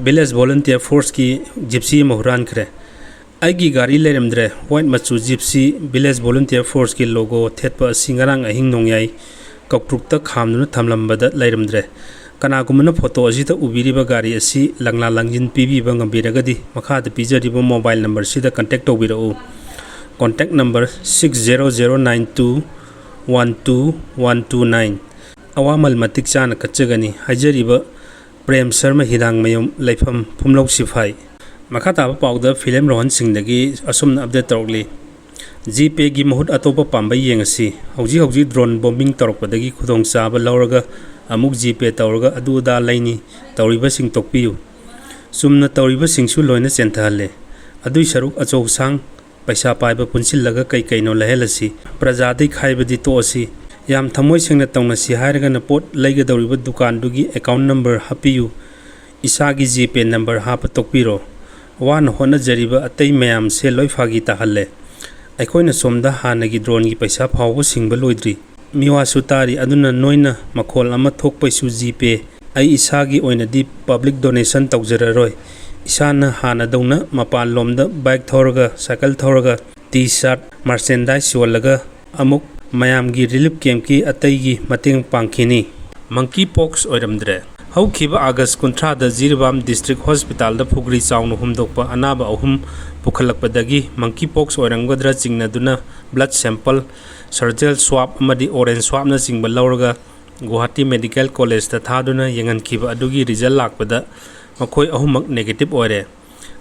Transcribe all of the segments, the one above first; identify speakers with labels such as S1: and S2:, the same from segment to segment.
S1: village volunteer force ki gypsy ma hurankhre aigi gari leremdre white machu gypsy village volunteer force ki logo thetpa singarang ahing nongyai koktrukta khamnu thamlambada leremdre kana gumna photo ajita ubiriba gari asi langla langjin pibi ba ngambiragadi makha da pijariba mobile number sida contact tobirau contact number 6009212129 awamal matik chana kachagani hajariba Prem Sharma Hidang Mayum Laifam Pumlok Sifai Makata Powder Film Rohan Singh Dagi Asum Update Torgli GP Gi Mahut Atopa Pamba Yangasi Hoji drone bombing Torpadagi Kudong Saba Lauraga Amuk GP Tauraga Aduda Laini Tauriba Sing Tokpiu Sumna Tauriba Singsu Loina Centale Adu Sharuk Acho Sang Paisa Paiba Punsilaga Kaino Lahelasi Prajadi Kaibadi Tosi Yam Tamoy Singna Tongna Si Haragan Pot Lega Doriba Dukan Dugi account number Hapiu Isagi GP number Hapa Tokpiro One Hona Jariba Atay Mayam Se Loifagi Tahale Aikoina Somda Hanagi drone gi Paisa Power Singba Loidri Miwa Sutari Aduna Noina Makol Ama Tok Paisu GP Ai Isagi Oina Di Public Donation Taujararoi Isana Hana Dona Mapan Lomda Bike Thoraga Cycle Thoraga T-shirt Merchandise Walaga Amuk Mayamgi relief camp ki ataygi mating pangkini monkeypox oiramdre haukiba August kuntra da Jirbam district hospital da phugri chaunu humdokpa anaba ahum pukhalakpadagi monkeypox oirangodra chingna duna blood sample surgical swab amadi orange swab na chingba lauraga Guwahati medical college da thaduna yengan kiba adugi result lakpada makhoi ahumak negative oire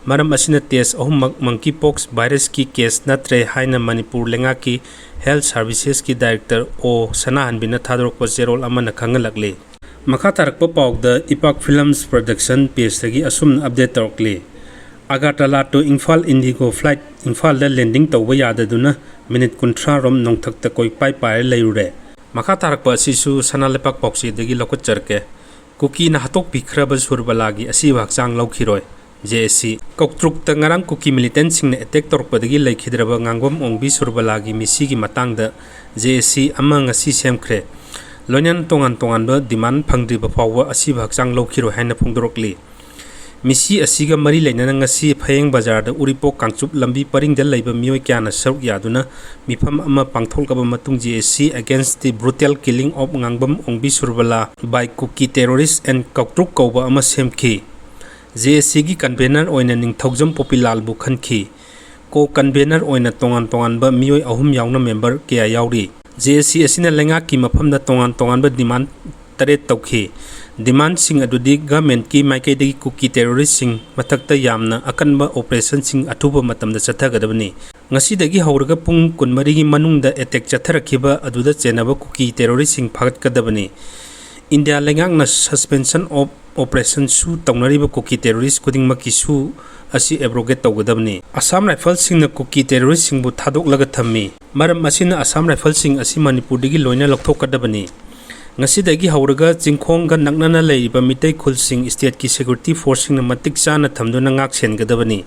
S1: maram asina test ahumak monkeypox virus ki case natre haina Manipur lenga ki Health Services ki Director O Sanahan Bina Thadrokpa Zerol Amana Kangalakli Makha tarakpa pawda Ipak Films Production page tagi asum update torkli Agartala to Imphal Indigo flight Imphal da landing tawba yadaduna minute kuntra rom nongthakta koi pai layure Makha tarakpa asisu sanalepak pawsi dagi lokot charke Kuki na hattokpikraba surbalagi asiba hakchang loukhiroi JSC Koktruk Tangarang Kuki militant singna attack torpadagi laikhidraba ngangom ongbi surbalagi misi gi matangda JSC amang asi semkhre loinan tongan ba demand phangdriba phawa asiba hakchang loukhiroi haina phungdorokli misi asiga mari lainana ngasi phayeng bazar da uripok kangchup lambi paringda laiba mioi kyana saruk yaduna mifam ama pangtholkaba matung JSC against the brutal killing of ngangbam ongbi surbala by Kuki terrorist and Koktruk kauba ama semkhi JSC gi convener oina ningthaujam popilal bu khanki ko convener oina tongan ba mioi ahum yauna member kya yauri JSC asina lenga ki mafamda tongan ba demand tare tawkhi demand sing adudi government ki maikai degi Kuki terrorist sing mathakta yamna akanba operation sing athuba matamda chathagadabani ngasi dagi hauraga pung kunmari gi manungda attack chatharakhiba aduda chenaba Kuki terrorist sing phagat India lengakna suspension of operation su taunariba Kuki terrorist kuding makisu asi abrogate tawgadabni Assam Rifle singna Kuki terrorist singbu thadoklaga thammi maram asina Assam Rifle sing asi Manipur digi loina lokthokadabani ngasidagi hauraga jingkhongga naknana leiba mitai khul sing state ki security force singna matik chana thamduna ngak sengadabani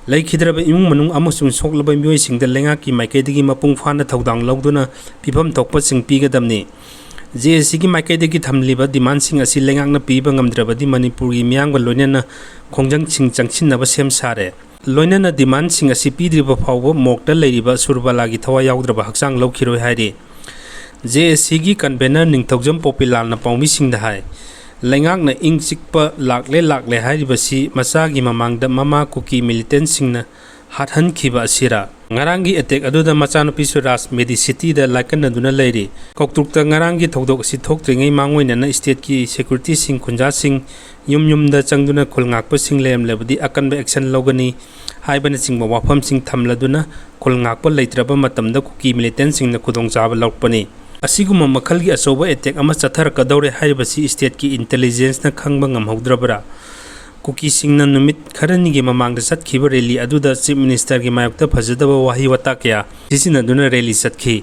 S1: laikhidraba imung manung amasung soklaba mioi singda lenga ki maikai digi mapung phana thaudang lawduna pibam thokpa sing pigadamni JSC ki maikai degi thamliba demand sing asi lengakna piba ngamdrabadi Manipur gi miyangba loinana khongjang sing changchinaba sem sare loinana demand sing asi pidriba phawba mokta leiriba surbalagi thawa yaudraba hakchang loukhiroi hairi JSC gi convener ningthaujam popilal na pawmi singda hai lengakna ingchikpa lakle hairibasi masagi mamangda mama Kuki militant singna hathan khiba asira ngarangi attack aduda machanupi Suraj Medicity da laikan aduna leiri koktrukta ngarangi thodok si thoktrengei mangoina na state ki security sing khunja sing yum da changduna khulngakpa sing lem lebdi akanba action logani haibana singba wafam sing thamladuna khulngakpa leitraba matamda Kuki militant sing na khudongchaba lokpani asiguma makhalgi asoba attack ama chatharka daure haibasi state ki intelligence na khangba ngamhaudrabra Kuki singna numit kharani gi mamangda satkhiba rally aduda chief minister gi mayokta phajadaba wahi wata kya sisina duna rally satkhi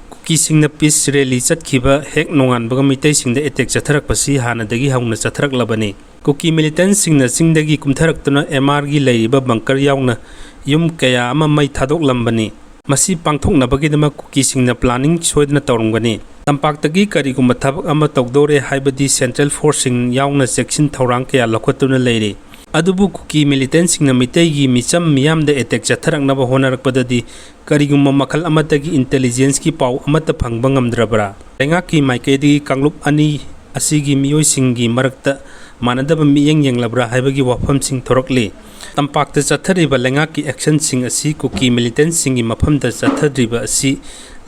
S1: Kuki singna peace rally satkhiba hek nongan baga mitai singda attack chatharak pasi hana dagi hauna chatharak labani Kuki militant singna singdagi kumtharaktuna MR gi leiriba bunker yauna yum kaya ama mai thadok lambani masi pangthoknabagidama Kuki singna planning soidna tawrumgani tampaktagi kariguma thabak ama tawdore haibadi central forcing yauna section thorang kaya lokotuna leiri अदुबु कुकी मिलिटेंटसिंगना मितैगी मिचम मियामदा attack चथरकनबा होनारकपददि करिगुम्बा मखल अमतगी इंटेलिजेंस की पाउ अमत फंगबा ngamdrabra लेंगाकी माइकेदी कांगलुप अनि असिगी मियोइसिंगी मरक्ता मानदबा मियेंग येंगलब्रा हाइबगी वाफमसिंग थोरकले तंपाक्ता चथरिबा लेंगाकी एक्शनसिंग असि कुकी मिलिटेंटसिंगी मफमदा चथद्रिबा असि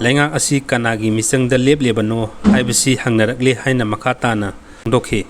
S1: लेंगा असि कनागी मिचंगदा लेबलेबनो हाइबसि हंगनरकले हाइना मखाताना दोखे।